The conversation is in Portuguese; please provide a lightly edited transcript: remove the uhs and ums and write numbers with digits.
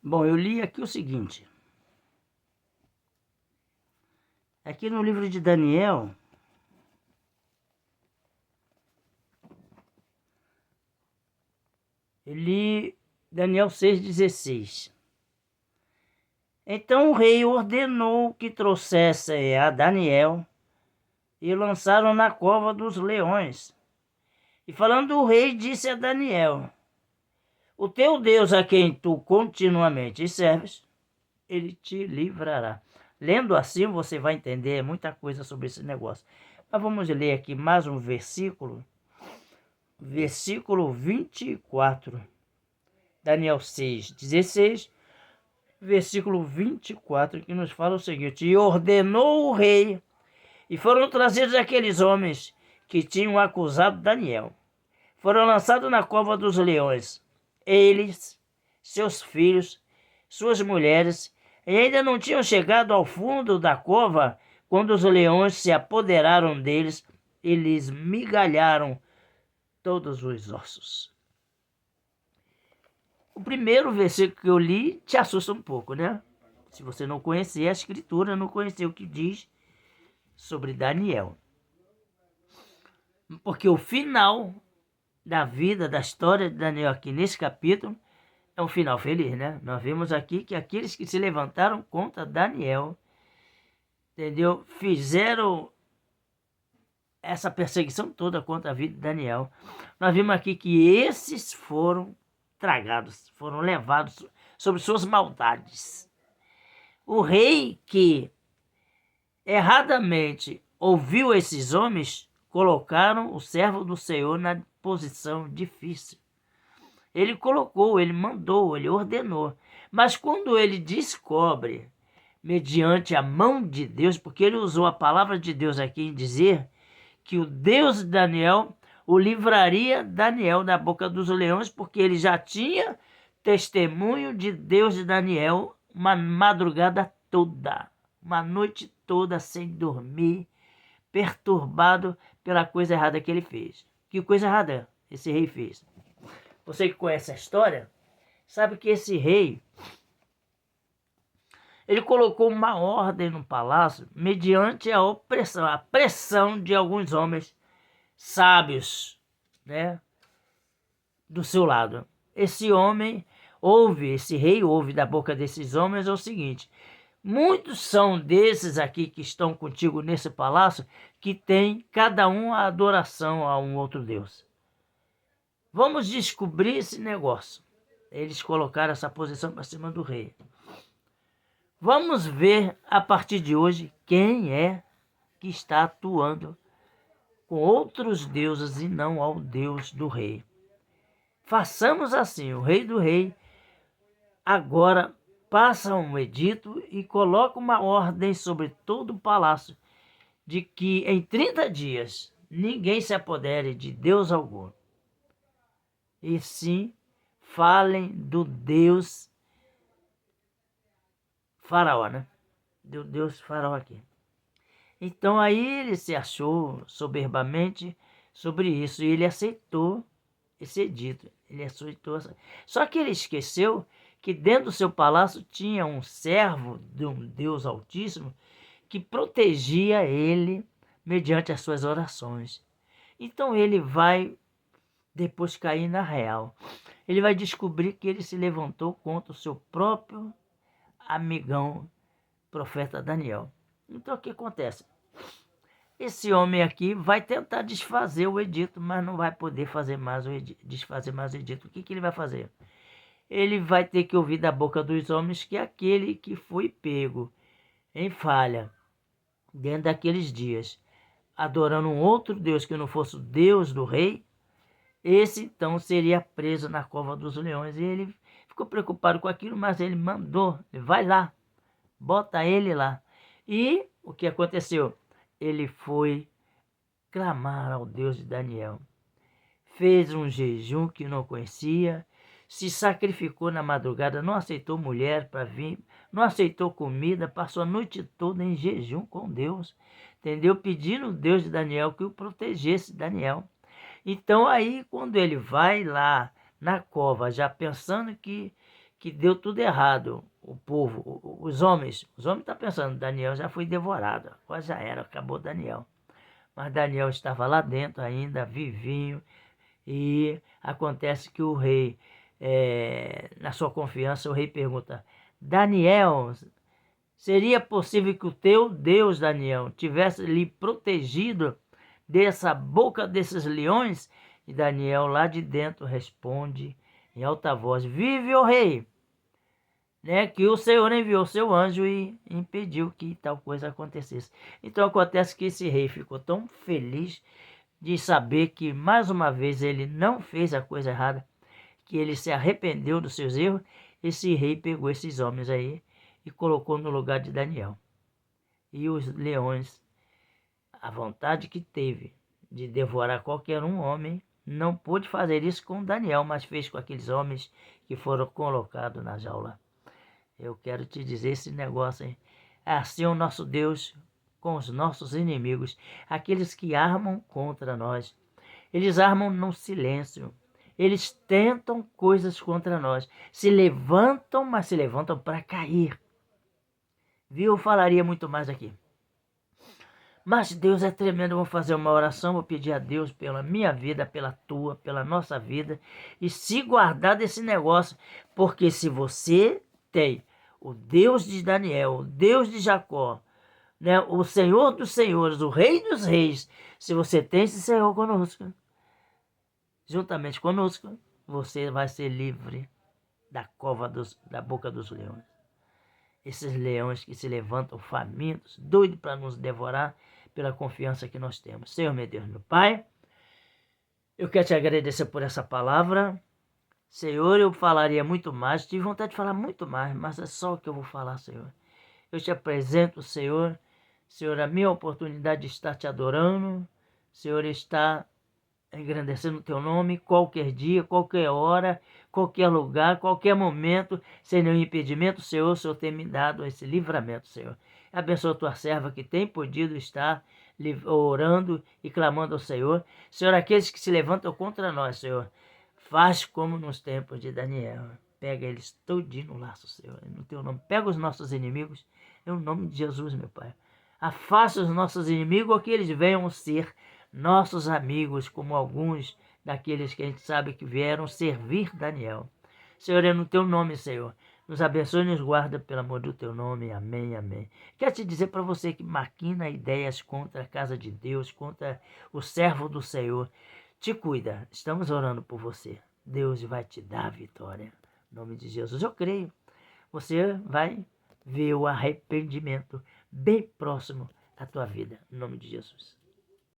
Bom, eu li aqui o seguinte. Aqui no livro de Daniel, eu li Daniel 6,16. Então o rei ordenou que trouxessem a Daniel e o lançaram na cova dos leões. E falando o rei, disse a Daniel: o teu Deus, a quem tu continuamente serves, ele te livrará. Lendo assim, você vai entender muita coisa sobre esse negócio. Mas vamos ler aqui mais um versículo. Versículo 24. Daniel 6,16. Versículo 24, que nos fala o seguinte: e ordenou o rei, e foram trazidos aqueles homens que tinham acusado Daniel. Foram lançados na cova dos leões, eles, seus filhos, suas mulheres, e ainda não tinham chegado ao fundo da cova quando os leões se apoderaram deles e lhes migalharam todos os ossos. O primeiro versículo que eu li te assusta um pouco, né? Se você não conhecer a escritura, não conhecer o que diz sobre Daniel. Porque o final da vida, da história de Daniel aqui nesse capítulo, é um final feliz, né? Nós vemos aqui que aqueles que se levantaram contra Daniel, entendeu? Fizeram essa perseguição toda contra a vida de Daniel. Nós vimos aqui que esses foram tragados, foram levados sobre suas maldades. O rei que erradamente ouviu esses homens, colocaram o servo do Senhor na posição difícil. Ele colocou, ele mandou, ele ordenou. Mas quando ele descobre, mediante a mão de Deus, porque ele usou a palavra de Deus aqui em dizer que o Deus de Daniel o livraria Daniel da boca dos leões, porque ele já tinha testemunho de Deus de Daniel uma madrugada toda, uma noite toda sem dormir, perturbado pela coisa errada que ele fez. Que coisa errada esse rei fez? Você que conhece a história, sabe que esse rei, ele colocou uma ordem no palácio mediante a opressão, a pressão de alguns homens sábios, né, do seu lado. Esse rei ouve da boca desses homens o seguinte: muitos são desses aqui que estão contigo nesse palácio que tem cada um a adoração a um outro Deus. Vamos descobrir esse negócio. Eles colocaram essa posição para cima do rei. Vamos ver a partir de hoje quem é que está atuando com outros deuses e não ao Deus do rei. Façamos assim: o rei do rei agora passa um edito e coloca uma ordem sobre todo o palácio de que em 30 dias ninguém se apodere de Deus algum. E sim, falem do Deus Faraó, né? Do Deus Faraó aqui. Então aí ele se achou soberbamente sobre isso e ele aceitou esse edito. Ele aceitou. Só que ele esqueceu que dentro do seu palácio tinha um servo de um Deus Altíssimo que protegia ele mediante as suas orações. Então ele vai depois cair na real. Ele vai descobrir que ele se levantou contra o seu próprio amigão, profeta Daniel. Então o que acontece? Esse homem aqui vai tentar desfazer o edito, mas não vai poder desfazer mais o edito. O que ele vai fazer? Ele vai ter que ouvir da boca dos homens que aquele que foi pego em falha dentro daqueles dias, adorando um outro Deus que não fosse o Deus do rei, esse então seria preso na cova dos leões. E ele ficou preocupado com aquilo, mas ele mandou: vai lá, bota ele lá. E o que aconteceu? Ele foi clamar ao Deus de Daniel. Fez um jejum que não conhecia, se sacrificou na madrugada, não aceitou mulher para vir, não aceitou comida, passou a noite toda em jejum com Deus, entendeu? Pedindo ao Deus de Daniel que o protegesse, Daniel. Então aí, quando ele vai lá na cova, já pensando que que deu tudo errado. O povo, os homens estão pensando, Daniel já foi devorado, agora já era, acabou Daniel. Mas Daniel estava lá dentro ainda, vivinho, e acontece que o rei, na sua confiança, o rei pergunta, Daniel, seria possível que o teu Deus, Daniel, tivesse lhe protegido dessa boca desses leões? E Daniel lá de dentro responde em alta voz, vive o rei, né, que o Senhor enviou seu anjo e impediu que tal coisa acontecesse. Então acontece que esse rei ficou tão feliz de saber que mais uma vez ele não fez a coisa errada, que ele se arrependeu dos seus erros. Esse rei pegou esses homens aí e colocou no lugar de Daniel. E os leões, a vontade que teve de devorar qualquer um homem, não pôde fazer isso com Daniel, mas fez com aqueles homens que foram colocados na jaula. Eu quero te dizer esse negócio, hein? Assim é o nosso Deus com os nossos inimigos, aqueles que armam contra nós. Eles armam no silêncio. Eles tentam coisas contra nós. Se levantam, mas se levantam para cair. Viu? Eu falaria muito mais aqui. Mas Deus é tremendo. Eu vou fazer uma oração, vou pedir a Deus pela minha vida, pela tua, pela nossa vida, e se guardar desse negócio, porque se você tem o Deus de Daniel, o Deus de Jacó, né, o Senhor dos senhores, o Rei dos reis, se você tem esse Senhor conosco, juntamente conosco, você vai ser livre da boca dos leões. Esses leões que se levantam famintos, doidos para nos devorar, pela confiança que nós temos. Senhor, meu Deus, meu Pai, eu quero te agradecer por essa palavra. Senhor, eu falaria muito mais, tive vontade de falar muito mais, mas é só o que eu vou falar, Senhor. Eu te apresento, Senhor, a minha oportunidade de estar te adorando, Senhor, está engrandecendo o teu nome qualquer dia, qualquer hora, qualquer lugar, qualquer momento, sem nenhum impedimento, Senhor, o Senhor tem me dado esse livramento, Senhor. Abençoa a tua serva que tem podido estar orando e clamando ao Senhor. Senhor, aqueles que se levantam contra nós, Senhor, faz como nos tempos de Daniel. Pega eles todinho no laço, Senhor, no teu nome. Pega os nossos inimigos, em nome de Jesus, meu Pai. Afasta os nossos inimigos, que eles venham ser nossos amigos, como alguns daqueles que a gente sabe que vieram servir Daniel. Senhor, é no teu nome, Senhor. Nos abençoe e nos guarda pelo amor do teu nome. Amém, amém. Quero te dizer para você que maquina ideias contra a casa de Deus, contra o servo do Senhor. Te cuida. Estamos orando por você. Deus vai te dar a vitória. Em nome de Jesus, eu creio. Você vai ver o arrependimento bem próximo da tua vida. Em nome de Jesus.